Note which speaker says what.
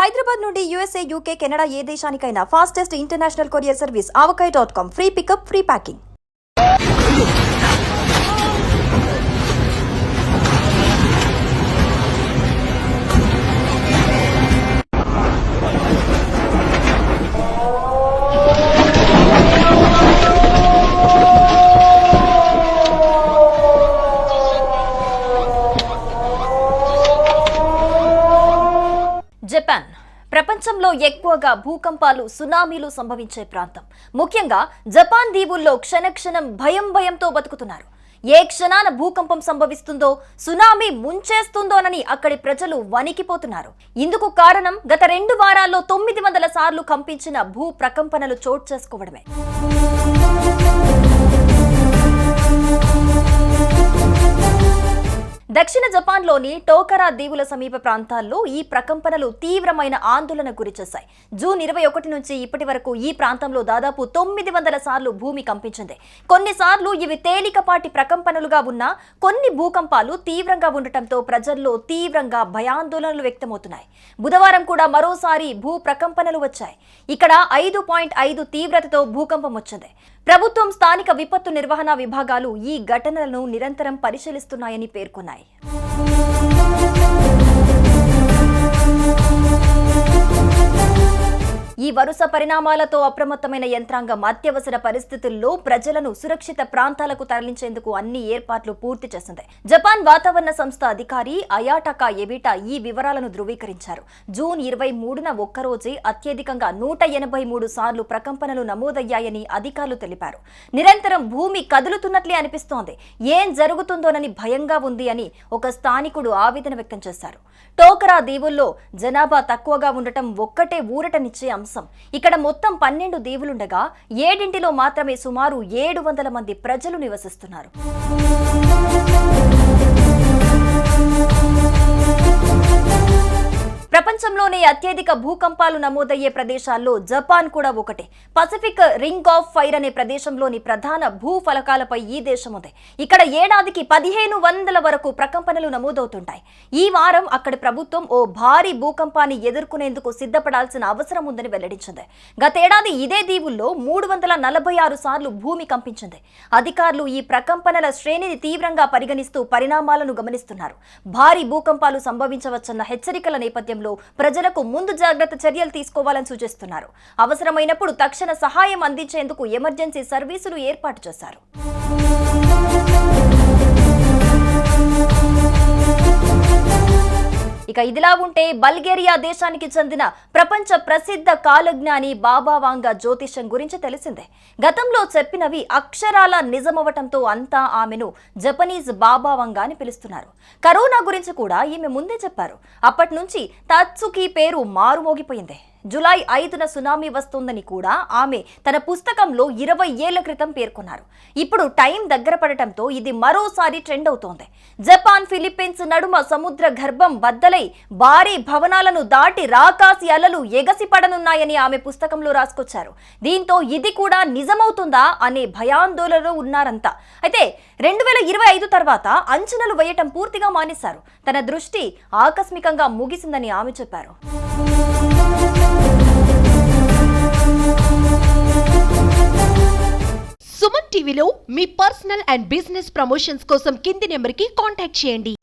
Speaker 1: హైదరాబాద్ నుండి USA, UK, Canada ఏ దేశానికైనా fastest international courier service avocai.com. Free pickup, free packing. Japan ప్రపంచంలో ఎక్కువగా భూకంపాలు, సునామీలు సంభవించే ప్రాంతం. ముఖ్యంగా జపాన్ దీవుల్లో క్షణక్షణం భయంతో బతుకుతున్నారు. ఏ క్షణాన భూకంపం సంభవిస్తుందో, సునామీ ముంచేస్తుందోనని అక్కడి ప్రజలు వణికిపోతున్నారు. ఇందుకు కారణం గత 2 వారాల్లో 900 సార్లు కంపించిన భూ ప్రకంపనలు చోటు చేసుకోవడమే. దక్షిణ జపాన్లోని టోకరా దీవుల సమీప ప్రాంతాల్లో ఈ ప్రకంపనలు తీవ్రమైన ఆందోళన గురిచేశాయి. జూన్ 21 నుంచి ఇప్పటి వరకు ఈ ప్రాంతంలో దాదాపు 900 సార్లు భూమి కంపించింది. కొన్నిసార్లు ఇవి తేలికపాటి ప్రకంపనలుగా ఉన్నా కొన్ని భూకంపాలు తీవ్రంగా ఉండటంతో ప్రజల్లో తీవ్రంగా భయాందోళనలు వ్యక్తమవుతున్నాయి. బుధవారం కూడా మరోసారి భూ ప్రకంపనలు వచ్చాయి. ఇక్కడ 5.5 తీవ్రతతో భూకంపం వచ్చింది. ప్రభుత్వం, స్థానిక విపత్తు నిర్వహణ విభాగాలు ఈ ఘటనలను నిరంతరం పరిశీలిస్తున్నాయని పేర్కొన్నాయి. ఈ వరుస పరిణామాలతో అప్రమత్తమైన యంత్రాంగం అత్యవసర పరిస్థితుల్లో ప్రజలను సురక్షిత ప్రాంతాలకు తరలించేందుకు అన్ని ఏర్పాట్లు పూర్తి చేసింది. జపాన్ వాతావరణ సంస్థ అధికారి అయాటకా ఎబిటా ఈ వివరాలను ధృవీకరించారు. జూన్ 23న ఒక్కరోజే అత్యధికంగా 183 సార్లు ప్రకంపనలు నమోదయ్యాయని అధికారులు తెలిపారు. నిరంతరం భూమి కదులుతున్నట్లే అనిపిస్తోంది, ఏం జరుగుతుందోనని భయంగా ఉంది అని ఒక స్థానికుడు ఆవేదన వ్యక్తం చేశారు. టోకరా దీవుల్లో జనాభా తక్కువగా ఉండటం ఒక్కటే ఊరటనిచ్చే అంశం. ఇక్కడ మొత్తం 12 దీవులుండగా 7 మాత్రమే సుమారు 700 మంది ప్రజలు నివసిస్తున్నారు. ప్రపంచంలోనే అత్యధిక భూకంపాలు నమోదయ్యే ప్రదేశాల్లో జపాన్ కూడా ఒకటి. పసిఫిక్ రింగ్ ఆఫ్ ఫైర్ అనే ప్రదేశంలోని ప్రధాన భూఫలకాలపై ఈ దేశం ఉంది. ఇక్కడ ఏడాదికి 1500 వరకు ప్రకంపనలు నమోదవుతుంటాయి. ఈ వారం అక్కడి ప్రభుత్వం ఓ భారీ భూకంపాన్ని ఎదుర్కొనేందుకు సిద్ధపడాల్సిన అవసరం ఉందని వెల్లడించింది. గతేడాది ఇదే దీవుల్లో 346 సార్లు భూమి కంపించింది. అధికారులు ఈ ప్రకంపనల శ్రేణిని తీవ్రంగా పరిగణిస్తూ పరిణామాలను గమనిస్తున్నారు. భారీ భూకంపాలు సంభవించవచ్చన్న హెచ్చరికల నేపథ్యంలో ప్రజలకు ముందు జాగ్రత్త చర్యలు తీసుకోవాలని సూచిస్తున్నారు. అవసరమైనప్పుడు తక్షణ సహాయం అందించేందుకు ఎమర్జెన్సీ సర్వీసులు ఏర్పాటు చేశారు. ఇక ఇదిలా ఉంటే బల్గేరియా దేశానికి చెందిన ప్రపంచ ప్రసిద్ధ కాలజ్ఞాని బాబా వాంగా జ్యోతిష్యం గురించి తెలిసిందే. గతంలో చెప్పినవి అక్షరాల నిజమవటంతో అంతా ఆమెను జపనీస్ బాబా వాంగా అని పిలుస్తున్నారు. కరోనా గురించి కూడా ఈమె ముందే చెప్పారు. అప్పటి నుంచి తత్సుకి పేరు మారుమోగిపోయింది. జూలై 5న సునామీ వస్తుందని కూడా ఆమె తన పుస్తకంలో 20 ఏళ్ల క్రితం పేర్కొన్నారు. ఇప్పుడు టైం దగ్గర పడటంతో ఇది మరోసారి ట్రెండ్ అవుతోంది. జపాన్, ఫిలిప్పీన్స్ నడుమ సముద్ర గర్భం బద్దలై భారీ భవనాలను దాటి రాకాసి అలలు ఎగసిపడనున్నాయని ఆమె పుస్తకంలో రాసుకొచ్చారు. దీంతో ఇది కూడా నిజమవుతుందా అనే భయాందోళనలో ఉన్నారంతా. అయితే 2025 తర్వాత అంచనాలు వేయటం పూర్తిగా మానేశారు. తన దృష్టి ఆకస్మికంగా ముగిసిందని ఆమె చెప్పారు.
Speaker 2: సుమన్ టీవీలో మీ పర్సనల్ అండ్ బిజినెస్ ప్రమోషన్స్ కోసం కింది నెంబర్కి కాంటాక్ట్ చేయండి.